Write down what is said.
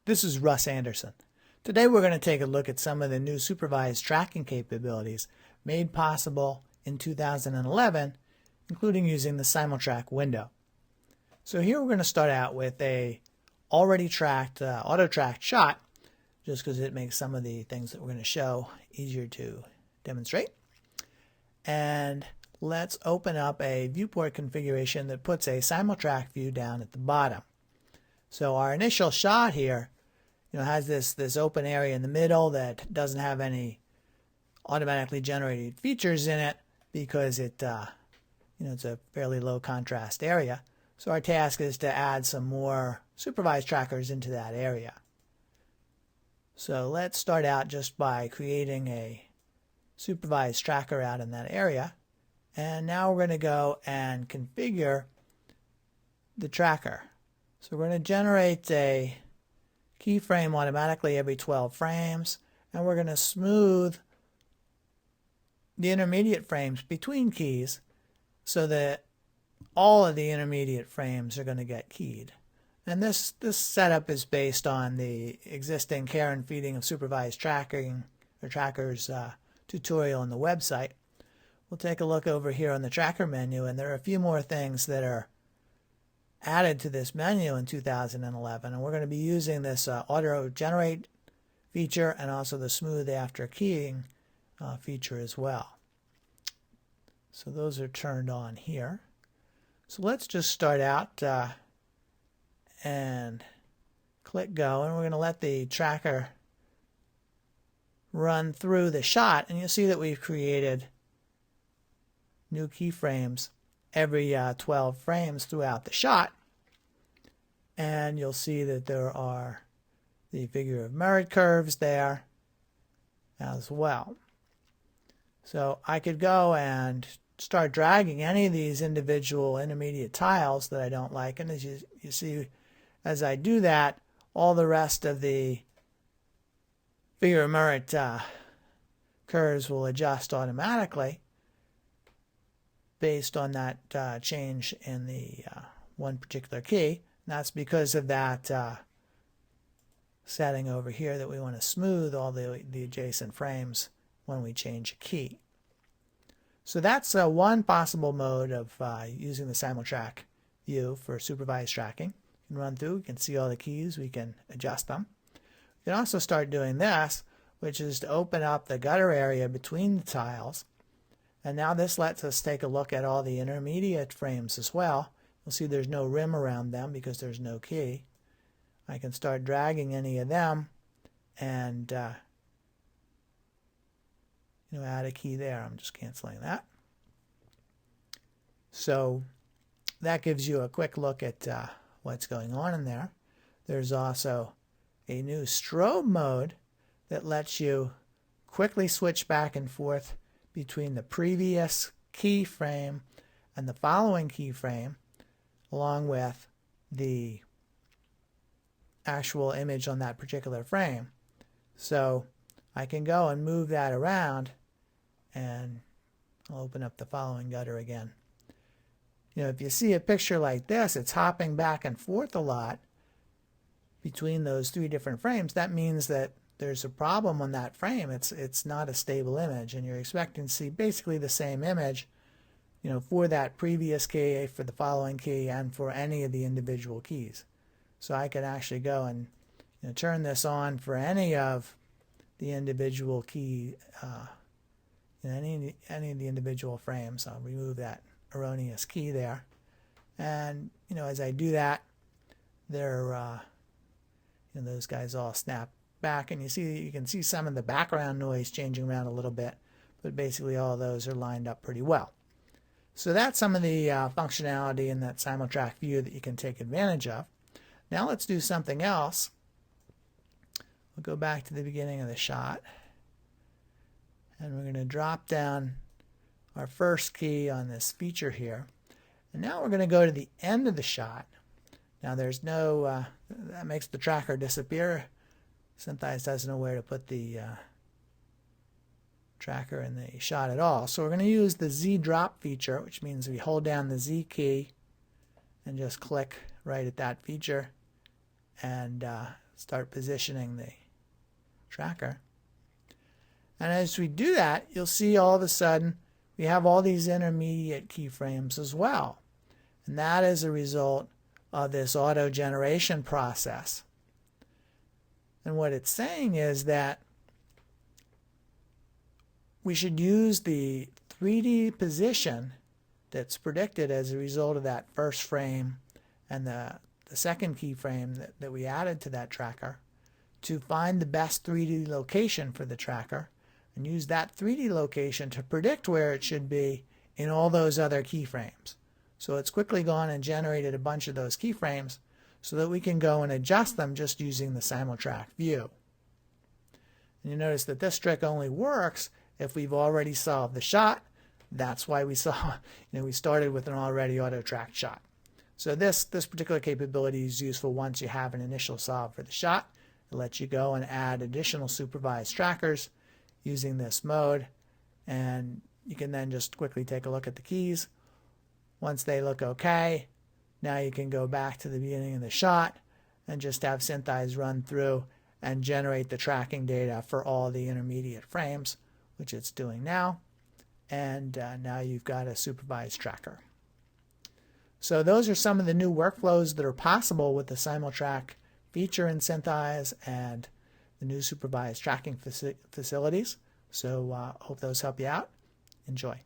This is Russ Andersson. Today we're going to take a look at some of the new supervised tracking capabilities made possible in 2011, including using the SimulTrack window. So here we're going to start out with a already tracked, auto-tracked shot, just because it makes some of the things that we're going to show easier to demonstrate. And let's open up a viewport configuration that puts a SimulTrack view down at the bottom. So our initial shot here, has this open area in the middle that doesn't have any automatically generated features in it because it's a fairly low contrast area. So our task is to add some more supervised trackers into that area. So let's start out just by creating a supervised tracker out in that area. And now we're going to go and configure the tracker. So we're going to generate a keyframe automatically every 12 frames, and we're going to smooth the intermediate frames between keys so that all of the intermediate frames are going to get keyed. And this setup is based on the existing care and feeding of supervised tracking or trackers tutorial on the website. We'll take a look over here on the tracker menu, and there are a few more things that are added to this menu in 2011, and we're going to be using this auto generate feature and also the smooth after keying feature as well. So those are turned on here. So let's just start out and click go, and we're going to let the tracker run through the shot, and you'll see that we've created new keyframes every 12 frames throughout the shot. And you'll see that there are the figure of merit curves there as well. So I could go and start dragging any of these individual intermediate tiles that I don't like, and as you see, as I do that, all the rest of the figure of merit curves will adjust automatically based on that change in the one particular key. And that's because of that setting over here that we want to smooth all the adjacent frames when we change a key. So that's one possible mode of using the SimulTrack view for supervised tracking. You can run through, we can see all the keys, we can adjust them. You can also start doing this, which is to open up the gutter area between the tiles. And now this lets us take a look at all the intermediate frames as well. You'll see there's no rim around them because there's no key. I can start dragging any of them and add a key there. I'm just canceling that. So that gives you a quick look at what's going on in there. There's also a new strobe mode that lets you quickly switch back and forth between the previous keyframe and the following keyframe, along with the actual image on that particular frame. So I can go and move that around, and I'll open up the following gutter again. If you see a picture like this, it's hopping back and forth a lot between those three different frames. That means that there's a problem on that frame. It's not a stable image, and you're expecting to see basically the same image, for that previous key, for the following key, and for any of the individual keys. So I can actually go and turn this on for any of the individual key, any of the individual frames. I'll remove that erroneous key there, and as I do that, they're those guys all snap back, and you can see some of the background noise changing around a little bit, but basically all of those are lined up pretty well. So that's some of the functionality in that SimulTrack view that you can take advantage of. Now let's do something else. We'll go back to the beginning of the shot, and we're going to drop down our first key on this feature here, and now we're going to go to the end of the shot. Now there's no that makes the tracker disappear. SynthEyes doesn't know where to put the tracker in the shot at all. So we're going to use the Z drop feature, which means we hold down the Z key and just click right at that feature, and start positioning the tracker. And as we do that, you'll see all of a sudden we have all these intermediate keyframes as well. And that is a result of this auto generation process. And what it's saying is that we should use the 3D position that's predicted as a result of that first frame and the second keyframe that we added to that tracker to find the best 3D location for the tracker and use that 3D location to predict where it should be in all those other keyframes. So it's quickly gone and generated a bunch of those keyframes so that we can go and adjust them just using the SimulTrack view. And you notice that this trick only works if we've already solved the shot. That's why we saw, we started with an already auto-tracked shot. So this particular capability is useful once you have an initial solve for the shot. It lets you go and add additional supervised trackers using this mode, and you can then just quickly take a look at the keys. Once they look okay, now you can go back to the beginning of the shot and just have SynthEyes run through and generate the tracking data for all the intermediate frames, which it's doing now. And now you've got a supervised tracker. So those are some of the new workflows that are possible with the SimulTrack feature in SynthEyes and the new supervised tracking facilities. So hope those help you out. Enjoy.